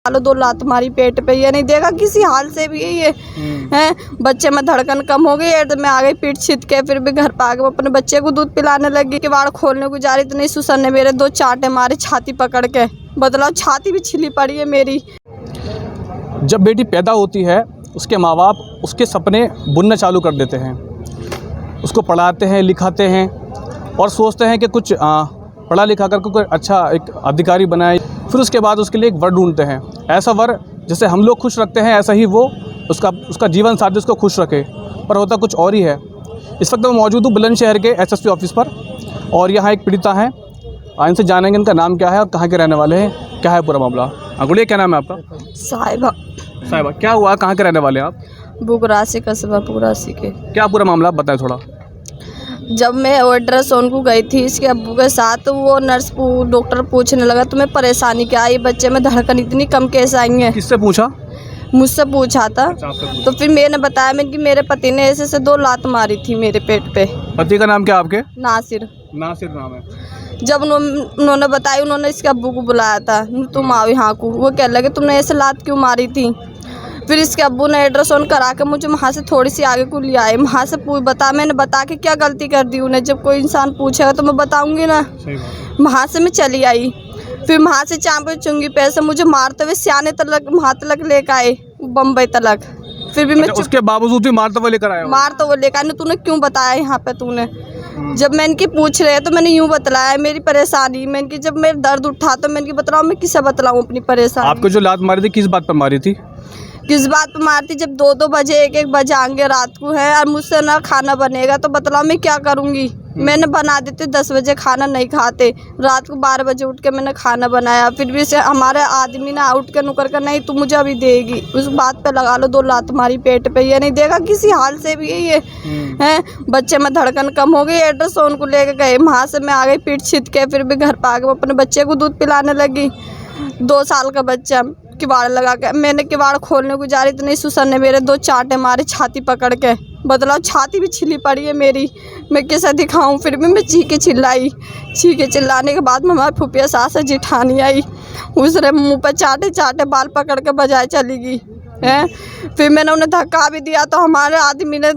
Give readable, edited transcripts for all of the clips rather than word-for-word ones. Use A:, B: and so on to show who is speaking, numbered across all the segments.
A: डालो 2 लात मारी पेट पे, ये नहीं देखा किसी हाल से भी ये हैं। बच्चे में धड़कन कम हो गई है तो मैं आ गई पीट छिद के, फिर भी घर पे आके अपने बच्चे को दूध पिलाने लगी। किवाड़ खोलने को जा रही तो नहीं, सुसर ने मेरे 2 चांटे मारे छाती पकड़ के। बदलाओ छाती भी छिली पड़ी है मेरी।
B: जब बेटी पैदा होती है उसके माँ बाप उसके सपने बुनना चालू कर देते हैं, उसको पढ़ाते हैं लिखाते हैं और सोचते हैं कि कुछ पढ़ा लिखा कर कोई अच्छा एक अधिकारी बनाए। फिर उसके बाद उसके लिए एक वर ढूंढते हैं, ऐसा वर जैसे हम लोग खुश रखते हैं ऐसा ही वो उसका जीवन साथी उसको खुश रखे, पर होता कुछ और ही है। इस वक्त मैं मौजूद हूँ बुलंदशहर के एसएसपी ऑफिस पर और यहाँ एक पीड़िता हैं, इनसे जानेंगे इनका नाम क्या है और कहाँ के रहने वाले हैं, क्या है पूरा मामला। गुड़िया क्या नाम है आपका?
A: साहिबा।
B: साहिबा, क्या हुआ, कहाँ के रहने वाले हैं आप?
A: बुगरासी कस्बा बुगरासी के।
B: क्या पूरा मामला आप बताएं थोड़ा।
A: जब मैं अल्ट्रासाउंड को गई थी इसके अब्बू के साथ, तो वो डॉक्टर पूछने लगा तुम्हें परेशानी क्या आई, बच्चे में धड़कन इतनी कम कैसे आई है।
B: किससे पूछा?
A: मुझसे पूछा था। तो फिर मैंने बताया कि मेरे पति ने ऐसे 2 लात मारी थी मेरे पेट पे।
B: पति का नाम क्या आपके?
A: नासिर।
B: नासिर नाम है।
A: जब उन्होंने बताया, उन्होंने इसके अब्बू को बुलाया था, तुम आओ यहाँ को। वो कह लगे तुमने ऐसे लात क्यों मारी थी। फिर इसके अब्बू ने अल्ट्रासाउंड करा के मुझे वहाँ से थोड़ी सी आगे को ले आए। वहाँ से मैंने बता के क्या गलती कर दी उन्हें, जब कोई इंसान पूछेगा तो मैं बताऊंगी ना। वहाँ से मैं चली आई, फिर वहाँ से चांपे चुंगी पैसे मुझे मारते हुए सियाने तलक वहाँ तलक लेकर आए, बम्बई तलक। फिर भी मैं
B: उसके बावजूद भी मारते हुए लेकर आया?
A: मारते हुए लेकर आए। तूने क्यों बताया यहाँ पे तूने? जब मैं इनकी पूछ रहे तो मैंने यूँ बतलाया मेरी परेशानी। मैं इनकी जब मेरे दर्द उठा तो मैं इनकी बतलाऊँ, मैं किसे बतलाऊँ अपनी परेशानी।
B: आपको जो लात मारी थी किस बात पर मारी थी?
A: किस बात पर मारती? जब 2-2 बजे 1-1 बजे आएंगे रात को है और मुझसे ना खाना बनेगा तो बतलाओ मैं क्या करूँगी। मैंने बना देती 10 बजे खाना नहीं खाते, रात को 12 बजे उठ के मैंने खाना बनाया। फिर भी से हमारे आदमी ना उठ के नुकर कर नहीं तू मुझे अभी देगी, उस बात पे लगा लो 2 लात मारी पेट पे, ये नहीं देखा किसी हाल से भी ये हैं। बच्चे में धड़कन कम हो गई, अल्ट्रासाउंड को लेके गए, वहाँ से मैं आ गई पीट छिद के, फिर भी घर पर आके अपने बच्चे को दूध पिलाने लगी। 2 साल का बच्चा, किवाड़ लगा के। मैंने किवाड़ खोलने को जा रही तो नहीं, सुसर ने मेरे 2 चांटे मारे छाती पकड़ के। बदलाओ छाती भी छिली पड़ी है मेरी, मैं कैसे दिखाऊं। फिर भी मैं चीखे चिल्लाने के बाद में हमारी फुफिया सास जेठानी आई, उसने मुंह पे चाटे बाल पकड़ के बजाए चली गई है। फिर मैंने उन्हें धक्का भी दिया तो हमारे आदमी ने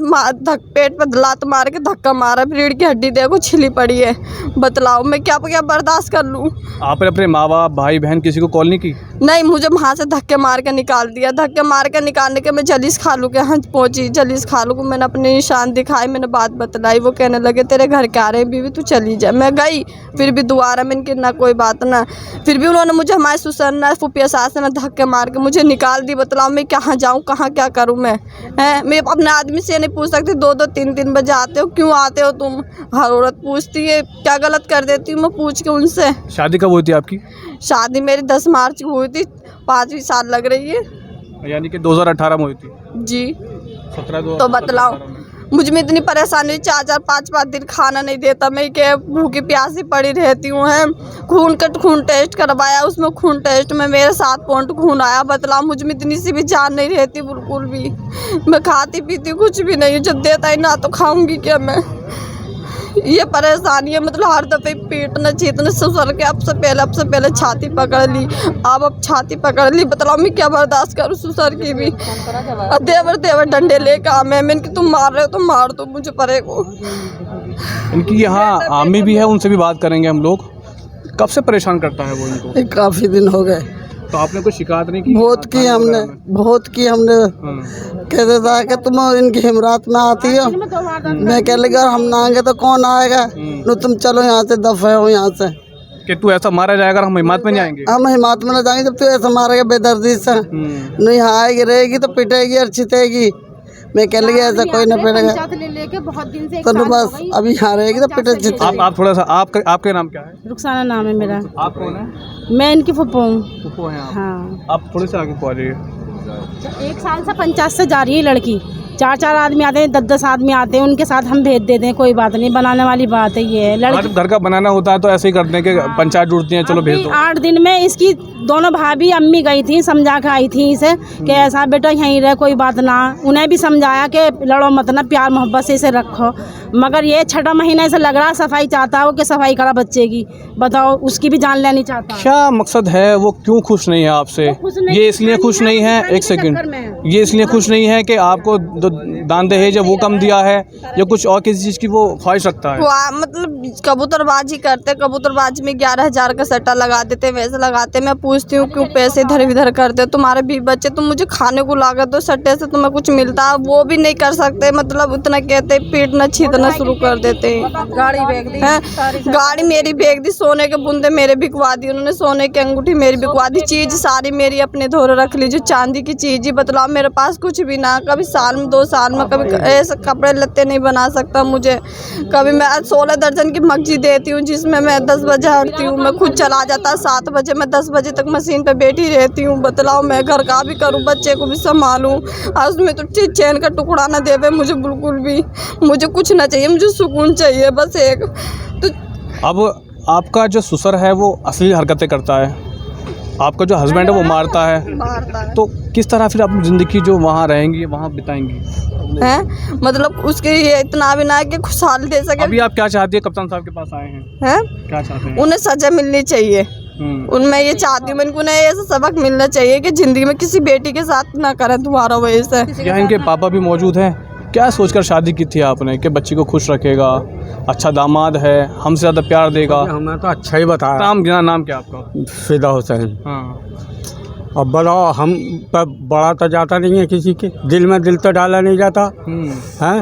A: पेट पर लात मार के धक्का मारा, रीढ़ की हड्डी देखो छिली पड़ी है। बतलाओ मैं क्या बर्दाश्त कर लूँ।
B: आपने अपने माँ बाप भाई बहन किसी को कॉल नहीं की?
A: नहीं, मुझे वहाँ से धक्के मार के निकाल दिया। धक्के मार के निकालने के मैं जलीस खालू के यहाँ पहुँची। जलीस खालू को मैंने अपने निशान दिखाए, मैंने बात बतलाई। वो कहने लगे तेरे घर के आ रहे हैं बीवी, तू चली जा। मैं गई, फिर भी दोबारा मैंने कि ना कोई बात ना। फिर भी उन्होंने मुझे हमारे सुसर ना फुफिया सास ने धक्के मार के मुझे निकाल दी। बतलाओ मैं कहाँ जाऊँ, कहाँ क्या करूँ मैं अपने आदमी से नहीं पूछ सकती। 2-2 3-3 बजे आते हो, क्यों आते हो तुम? हर औरत पूछती है, क्या गलत कर देती हूँ मैं पूछ के उनसे।
B: शादी कब हुई थी आपकी?
A: शादी मेरी 10 मार्च को हुई थी, 5वीं साल लग रही है,
B: यानी कि 2018 में हुई थी
A: जी।
B: 17
A: तो बतलाओ मुझ में इतनी परेशानी, 4-4 5-5 दिन खाना नहीं देता, मैं क्या भूखी प्यासी पड़ी रहती हूँ। है खून टेस्ट करवाया, उसमें खून टेस्ट में मेरे 7 पॉइंट खून आया। बतलाओ मुझ में इतनी सी भी जान नहीं रहती बिल्कुल भी। मैं खाती पीती कुछ भी नहीं, जब देता ही ना तो खाऊंगी क्या मैं। ये परेशानी है, मतलब हर दफे पेट न चीतने ससुर के अब से पहले छाती पकड़ ली, अब छाती पकड़ ली। बताओ मैं क्या बर्दाश्त करूँ ससुर की भी। देवर डंडे लेकर आ, मैं इनकी तुम मार रहे हो तो मार दो मुझे परे को।
B: इनकी यहाँ आमी भी है, उनसे भी बात करेंगे हम लोग। कब से परेशान करता है वो इनको?
C: काफ़ी दिन हो गए।
B: तो आपने कोई शिकायत नहीं की?
C: बहुत की हमने कहते था कि तुम इनकी हिमरात में आती हो, मैं कह लगा हम ना आएंगे तो कौन आएगा, नो तुम चलो यहाँ से, दफे हो यहाँ से।
B: कि तू ऐसा मारा जाएगा हम हिमात में नहीं आएंगे?
C: हम हिमात में ना जाएंगे जब तू ऐसा मारेगा बेदर्दी से। नहीं यहाँ आएगी रहेगी तो पिटेगी और छिटेगी। मैं कह लगी ऐसा कोई ना पिटेगा तो बस अभी यहाँ रहेगी तो पिटे छिटेगी।
B: आप थोड़ा सा आपके नाम क्या है?
D: रुखसाना नाम है मेरा।
B: आप कौन है?
D: मैं इनकी फुप्पो हूँ।
B: फुप्पो हैं आप?
D: हाँ।
B: आप थोड़े से आगे को आ जाइए।
D: 1 साल से पंचायत से जा रही है लड़की, 4-4 आदमी आते हैं, 10-10 आदमी आते हैं, उनके साथ हम भेज देते हैं, कोई बात नहीं, बनाने वाली बात है ये है।
B: जब घर का बनाना होता है तो ऐसे ही करते हैं कि पंचायत जुड़ती है, चलो भेज दो।
D: 8 दिन में इसकी दोनों भाभी अम्मी गई थी, समझा के आई थी इसे कि ऐसा बेटा यहीं रहे, कोई बात ना। उन्हें भी समझाया कि लड़ो मत ना, प्यार मोहब्बत से इसे रखो, मगर ये 6ठा महीना से लग रहा सफाई चाहता है वो कि सफाई करा बच्चे की। बताओ, उसकी भी जान लेनी चाहता है।
B: क्या मकसद है, वो क्यों खुश नहीं है आपसे? ये इसलिए खुश नहीं है, एक सेकंड, ये इसलिए खुश नहीं है कि आपको दान दहेज वो कम दिया है या कुछ और किसी चीज़ की वो ख्वाहिश रखता है?
A: मतलब कबूतरबाजी करते, कबूतरबाजी में 11,000 का सट्टा लगा देते, वैसे लगाते। मैं पूछती हूँ क्यों पैसे इधर उधर करते, तुम्हारे भी बच्चे, तुम मुझे खाने को ला दो, सट्टे से तुम्हें कुछ मिलता, वो भी नहीं कर सकते। मतलब उतना कहते, पीटना छीटना शुरू कर देते हैं। गाड़ी बेच दी, गाड़ी मेरी बेच दी, सोने के बुंदे मेरे बिकवा दी उन्होंने, सोने की अंगूठी मेरी बिकवा दी, चीज़ सारी मेरी अपने धोरे रख ली, जो चांदी की चीज़ ही। बतलाओ, मेरे पास कुछ भी ना, कभी साल में 2 साल में कभी ऐसे कपड़े लत्ते नहीं बना सकता मुझे। कभी मैं 16 दर्जन की मक्खी देती हूँ, जिसमें मैं 10 बजे हटती हूँ, मैं खुद चला जाता 7 बजे, मैं 10 बजे तक मशीन पे बैठी रहती हूँ। बतलाओ, मैं घर का भी करूँ, बच्चे को भी संभालूँ, और उसमें तो चैन का टुकड़ा ना देवे मुझे बिल्कुल भी। मुझे कुछ ना चाहिए, मुझे सुकून चाहिए बस एक। तो
B: अब आपका जो ससुर है वो असली हरकतें करता है, आपका जो हस्बैंड है वो मारता है, तो किस तरह फिर अपनी ज़िंदगी जो वहाँ रहेंगी, वहाँ बिताएंगी?
A: हैं, मतलब उसके ये इतना भी ना है कि खुशहाल दे सके।
B: अभी आप क्या चाहती है? कप्तान साहब के पास आए हैं, क्या चाहते हैं?
A: उन्हें सजा मिलनी चाहिए। उनमें ये चाहती हूँ मैं, उन्हें ऐसा सबक मिलना चाहिए कि ज़िंदगी में किसी बेटी के साथ ना करें दोबारा वैसे।
B: क्या इनके पापा भी मौजूद हैं? क्या सोचकर शादी की थी आपने कि बच्ची को खुश रखेगा, अच्छा दामाद है, हमसे ज़्यादा प्यार देगा?
E: हमें तो अच्छा ही बताया।
B: नाम क्या आपका?
E: फिदा हुसैन।
B: हाँ,
E: अब बताओ, हम पर बड़ा तो जाता नहीं है किसी के दिल में, दिल तो डाला नहीं जाता हैं।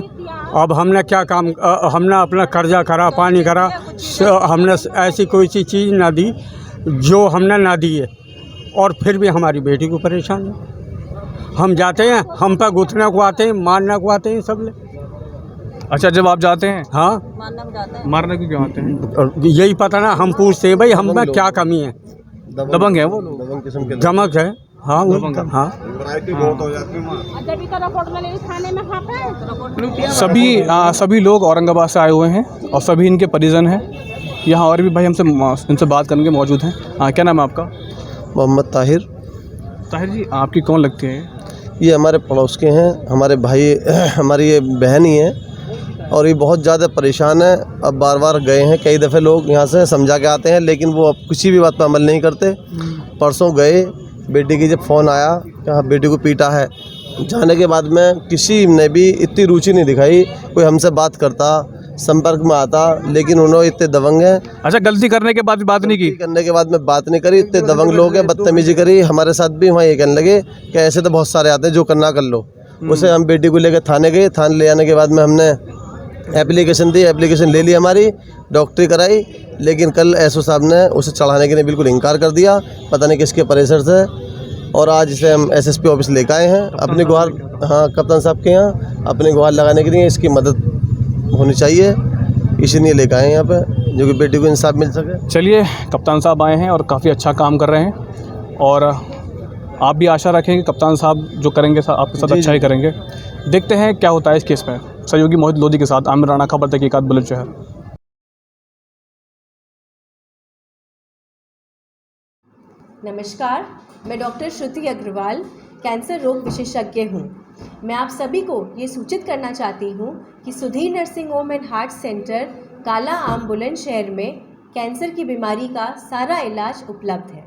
E: अब हमने क्या काम, हमने अपना कर्जा करा, पानी करा, हमने ऐसी कोई सी चीज़ ना दी जो हमने ना दी है, और फिर भी हमारी बेटी को परेशान है। हम जाते हैं, हम पर गुथने को आते हैं, मारने को आते हैं सब ले।
B: अच्छा, जब आप जाते हैं?
E: हाँ,
B: मारने को क्यों आते हैं?
E: यही पता ना, हम पूछते हैं भाई हम में क्या कमी है।
B: दबंग है वो,
E: दमक है। हाँ, वो हाँ।
B: सभी लोग औरंगाबाद से आए हुए हैं और सभी इनके परिजन हैं। यहाँ और भी भाई हमसे इनसे बात करने के मौजूद हैं। क्या नाम है आपका?
F: मोहम्मद ताहिर।
B: ताहिर जी, आपकी कौन लगती है?
F: ये हमारे पड़ोस के हैं, हमारे भाई, हमारी ये बहन ही है, और ये बहुत ज़्यादा परेशान है। अब बार बार गए हैं, कई दफ़े लोग यहाँ से समझा के आते हैं, लेकिन वो अब किसी भी बात पर अमल नहीं करते। परसों गए, बेटी की जब फ़ोन आया कि हाँ बेटी को पीटा है, जाने के बाद में किसी ने भी इतनी रुचि नहीं दिखाई, कोई हमसे बात करता, संपर्क में आता, लेकिन उन्होंने इतने दबंग हैं।
B: अच्छा, गलती करने के बाद भी बात नहीं की?
F: करने के बाद में बात नहीं करी, इतने दबंग लोग हैं, बदतमीजी करी हमारे साथ भी। वहाँ ये कहने लगे कि ऐसे तो बहुत सारे आते हैं, जो करना कर लो। उसे हम बेटी को लेकर थाने गए, थाने ले आने के बाद में हमने एप्लीकेशन दी, एप्लीकेशन ले ली हमारी, डॉक्टरी कराई, लेकिन कल एसओ साहब ने उसे चढ़ाने के लिए बिल्कुल इनकार कर दिया, पता नहीं किसके प्रेशर से। और आज इसे हम एसएसपी ऑफिस लेकर आए हैं अपनी गुहार, हाँ, कप्तान साहब के यहाँ अपनी गुहार लगाने के लिए। इसकी मदद होनी चाहिए, इसीलिए लेकर आए हैं यहाँ पे, जो कि बेटी को इंसाफ मिल सके।
B: चलिए, कप्तान साहब आए हैं और काफ़ी अच्छा काम कर रहे हैं, और आप भी आशा रखें कि कप्तान साहब जो करेंगे आपके साथ अच्छा ही करेंगे। देखते हैं क्या होता है इस केस में। सहयोगी मोहित लोधी के साथ आमिर राणा, खबर तहकीकात, बुलंदशहर।
G: नमस्कार, मैं डॉक्टर श्रुति अग्रवाल, कैंसर रोग विशेषज्ञ हूँ। मैं आप सभी को ये सूचित करना चाहती हूँ कि Sudhir nursing home and heart centre काला आम बुलंदशहर में कैंसर की बीमारी का सारा इलाज उपलब्ध है।